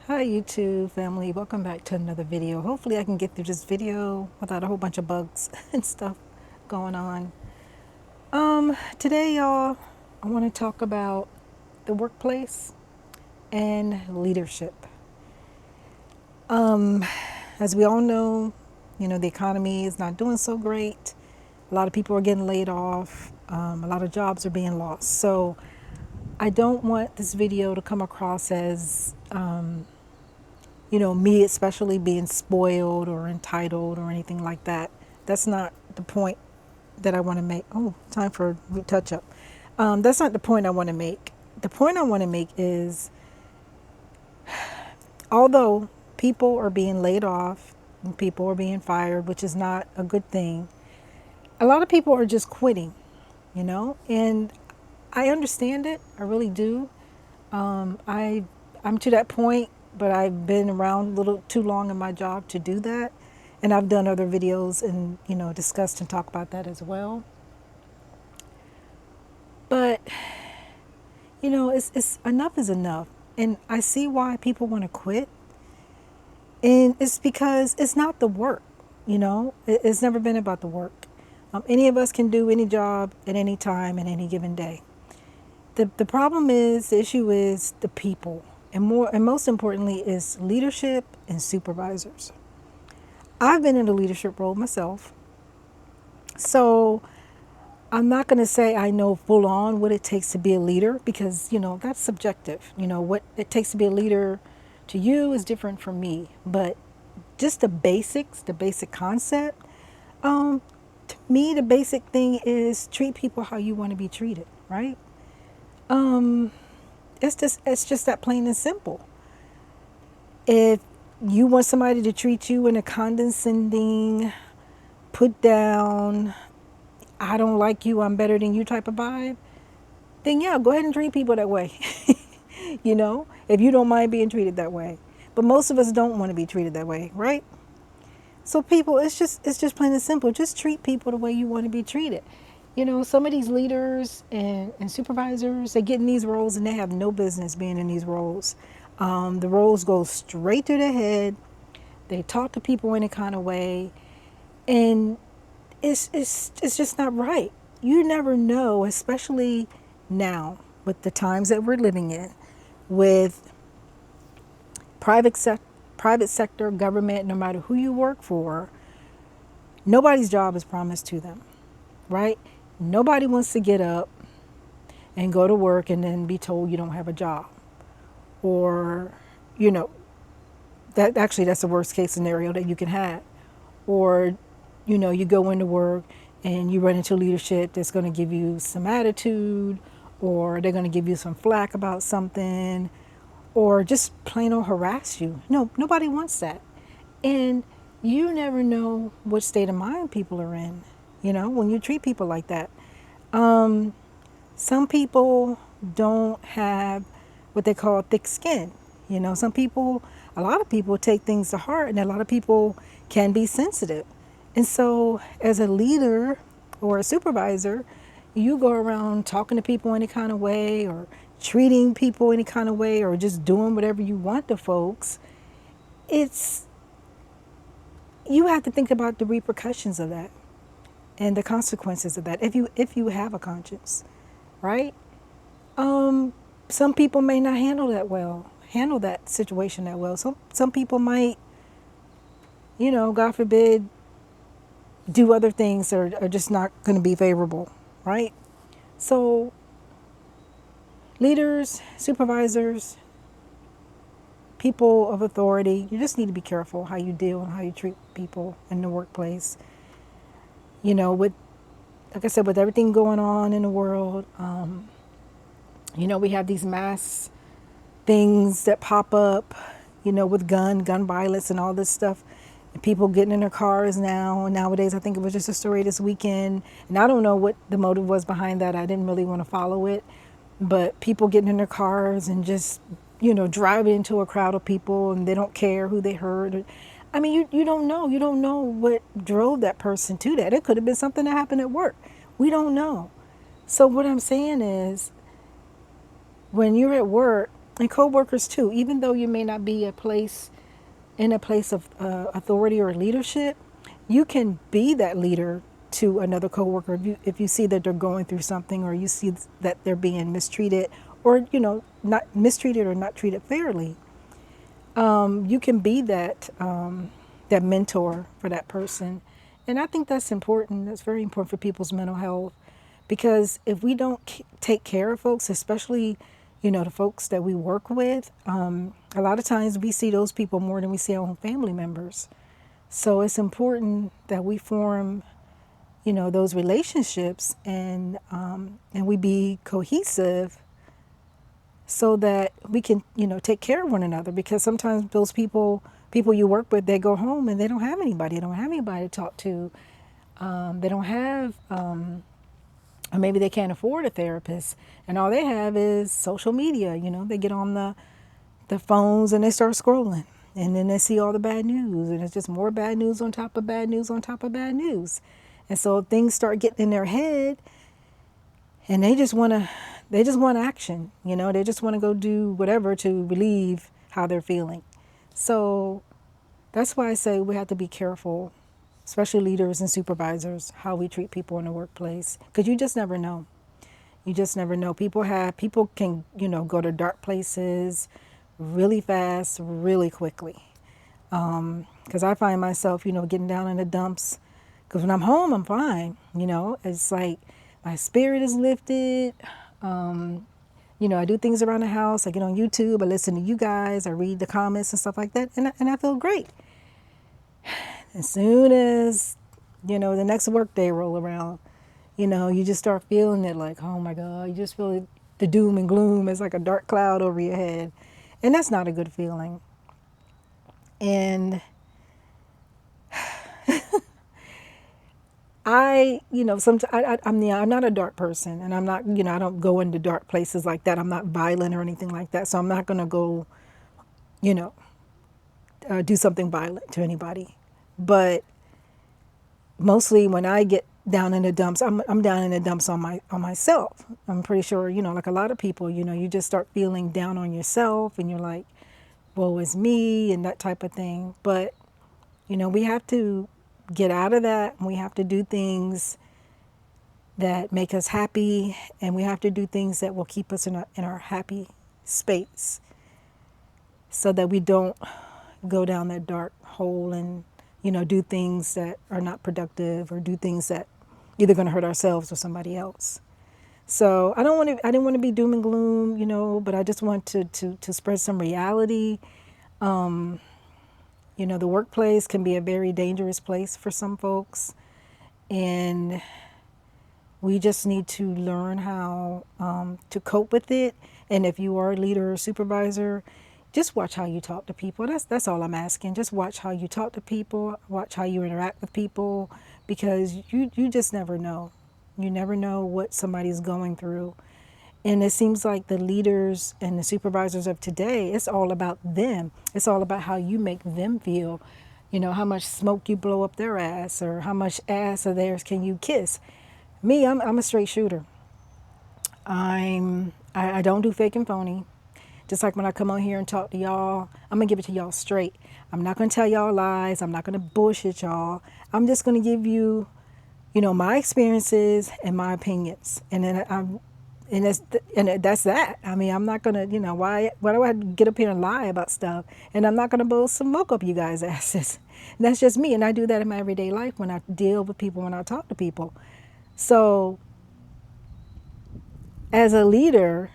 Hi YouTube family, welcome back to another video. Hopefully I can get through this video without a whole bunch of bugs and stuff going on. Today y'all, I want to talk about the workplace and leadership. As we all know, the economy is not doing so great. A lot of people are getting laid off. A lot of jobs are being lost. So I don't want this video to come across as me especially being spoiled or entitled or anything like that. That's not the point that I want to make. Oh, time for a touch up. That's not the point I want to make. The point I want to make is although people are being laid off and people are being fired, which is not a good thing, a lot of people are just quitting, and I understand it. I really do. I'm to that point, but I've been around a little too long in my job to do that. And I've done other videos and, discussed and talked about that as well. But, it's enough is enough. And I see why people want to quit. And it's because it's not the work. It's never been about the work. Any of us can do any job at any time at any given day. The problem is, the issue is the people. And most importantly is leadership and supervisors. I've been in a leadership role myself. So I'm not going to say I know full on what it takes to be a leader because, that's subjective. What it takes to be a leader to you is different from me. But just the basics, the basic concept, to me, the basic thing is treat people how you want to be treated, right? It's just that plain and simple. If you want somebody to treat you in a condescending, put down, I don't like you, I'm better than you type of vibe, then yeah, go ahead and treat people that way. If you don't mind being treated that way. But most of us don't want to be treated that way, right? So people, it's just plain and simple. Just treat people the way you want to be treated. Some of these leaders and supervisors, they get in these roles and they have no business being in these roles. The roles go straight to the head. They talk to people in a kind of way, and it's just not right. You never know, especially now with the times that we're living in, with private sec- private sector, government, no matter who you work for, nobody's job is promised to them, right? Nobody wants to get up and go to work and then be told you don't have a job. Or, you know, that's the worst case scenario that you can have. Or, you go into work and you run into leadership that's going to give you some attitude, or they're going to give you some flack about something, or just plain old harass you. No, nobody wants that. And you never know what state of mind people are in, when you treat people like that. Some people don't have what they call thick skin. A lot of people take things to heart, and a lot of people can be sensitive. And so, as a leader or a supervisor, you go around talking to people any kind of way, or treating people any kind of way, or just doing whatever you want to folks. It's You have to think about the repercussions of that and the consequences of that if you have a conscience, right? Some people may not handle that situation that well. Some people might, God forbid, do other things that are just not going to be favorable, right? So leaders, supervisors, people of authority, you just need to be careful how you deal and how you treat people in the workplace. With, like I said, with everything going on in the world, we have these mass things that pop up, with gun violence and all this stuff. And people getting in their cars now. And nowadays, I think it was just a story this weekend. And I don't know what the motive was behind that. I didn't really want to follow it. But people getting in their cars and just, driving into a crowd of people, and they don't care who they hurt. I mean, you don't know. You don't know what drove that person to that. It could have been something that happened at work. We don't know. So what I'm saying is, when you're at work, And coworkers too, even though you may not be in a place of authority or leadership, you can be that leader to another coworker if you see that they're going through something, or you see that they're being mistreated, or not mistreated or not treated fairly. You can be that mentor for that person, and I think that's important. That's very important for people's mental health, because if we don't take care of folks, especially the folks that we work with, a lot of times we see those people more than we see our own family members. So it's important that we form those relationships, and we be cohesive, so that we can take care of one another, because sometimes those people you work with, they go home and they don't have anybody. They don't have anybody to talk to. They don't have or maybe they can't afford a therapist, and all they have is social media. They get on the phones and they start scrolling, and then they see all the bad news, and it's just more bad news on top of bad news on top of bad news. And so things start getting in their head, and they just want action. They just want to go do whatever to relieve how they're feeling. So that's why I say we have to be careful, especially leaders and supervisors, how we treat people in the workplace, because you just never know. You just never know. People can go to dark places really fast, really quickly. Because I find myself getting down in the dumps. Because when I'm home, I'm fine. It's like my spirit is lifted. I do things around the house. I get on YouTube. I listen to you guys. I read the comments and stuff like that, and I feel great. As soon as the next work day roll around, you just start feeling it, like, oh my God. You just feel it, the doom and gloom. It's like a dark cloud over your head, and that's not a good feeling. And I'm not a dark person, and I'm not, I don't go into dark places like that. I'm not violent or anything like that, so I'm not gonna go, you know, do something violent to anybody. But mostly when I get down in the dumps, I'm down in the dumps on myself. I'm pretty sure, like a lot of people, you just start feeling down on yourself, and you're like, woe is me, and that type of thing. But we have to get out of that, and we have to do things that make us happy, and we have to do things that will keep us in our happy space, so that we don't go down that dark hole and do things that are not productive, or do things that either going to hurt ourselves or somebody else. So I didn't want to be doom and gloom, but I just want to spread some reality. The workplace can be a very dangerous place for some folks, and we just need to learn how to cope with it. And if you are a leader or supervisor, just watch how you talk to people. That's all I'm asking. Just watch how you talk to people, watch how you interact with people, because you just never know. You never know what somebody's going through. And it seems like the leaders and the supervisors of today, it's all about them. It's all about how you make them feel. How much smoke you blow up their ass, or how much ass of theirs can you kiss. Me, I'm a straight shooter. I don't do fake and phony. Just like when I come on here and talk to y'all, I'm gonna give it to y'all straight. I'm not gonna tell y'all lies. I'm not gonna bullshit y'all. I'm just gonna give you, my experiences and my opinions, and then that's that. I mean, I'm not gonna, why do I get up here and lie about stuff? And I'm not gonna blow smoke up you guys' asses. And that's just me, and I do that in my everyday life when I deal with people, when I talk to people. So, as a leader,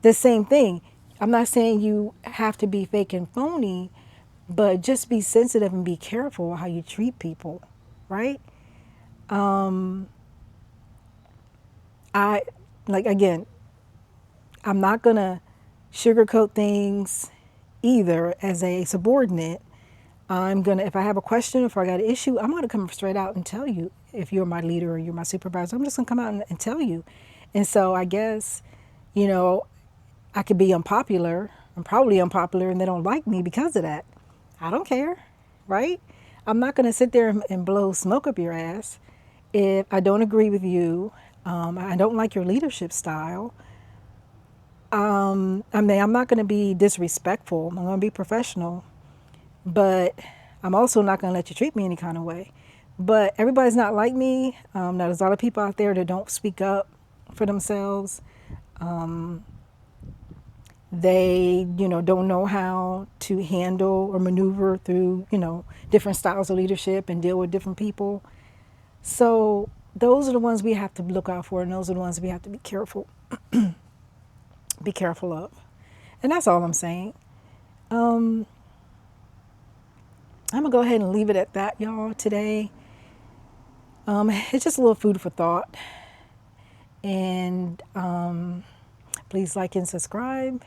the same thing. I'm not saying you have to be fake and phony, but just be sensitive and be careful how you treat people, right? I like again, I'm not gonna sugarcoat things either as a subordinate. If I have a question, if I got an issue, I'm gonna come straight out and tell you. If you're my leader or you're my supervisor, I'm just gonna come out and tell you. And so I guess, you know, I could be unpopular. I'm probably unpopular, and they don't like me because of that. I don't care, right? I'm not gonna sit there and blow smoke up your ass if I don't agree with you. I don't like your leadership style. I mean, I'm not going to be disrespectful. I'm going to be professional, but I'm also not going to let you treat me any kind of way. But everybody's not like me. Now, there's a lot of people out there that don't speak up for themselves. They, don't know how to handle or maneuver through, different styles of leadership and deal with different people. So those are the ones we have to look out for, and those are the ones we have to be careful of. And that's all I'm saying. I'm gonna go ahead and leave it at that, y'all, today. It's just a little food for thought. And please like and subscribe.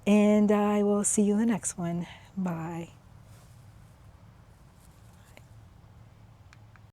And I will see you in the next one. Bye.